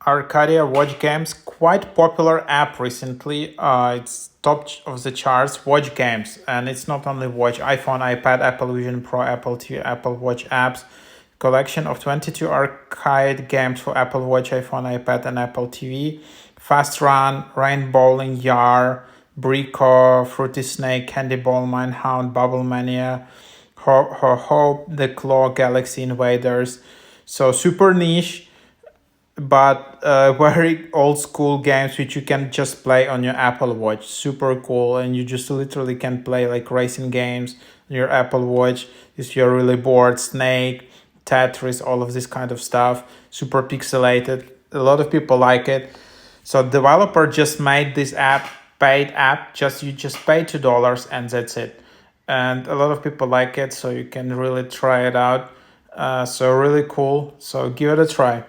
Arcadia watch games, quite popular app recently. It's top of the charts. Watch games, and it's not only watch iPhone, iPad, Apple Vision Pro, Apple TV, Apple Watch apps. Collection of 22 arcade games for Apple Watch, iPhone, iPad, and Apple TV. Fast Run, Rain Bowling, Yar, Brico, Fruity Snake, Candy Ball, Minehound, Bubble Mania, Hope, The Claw, Galaxy Invaders. So super niche, but very old school games which you can just play on your Apple Watch. Super cool, and you just literally can play like racing games on your Apple Watch if you're really bored. Snake, Tetris, all of this kind of stuff. Super pixelated. A lot of people like it. So developer just made this app, paid app. You just pay $2 and that's it. And a lot of people like it, so you can really try it out. So really cool. So give it a try.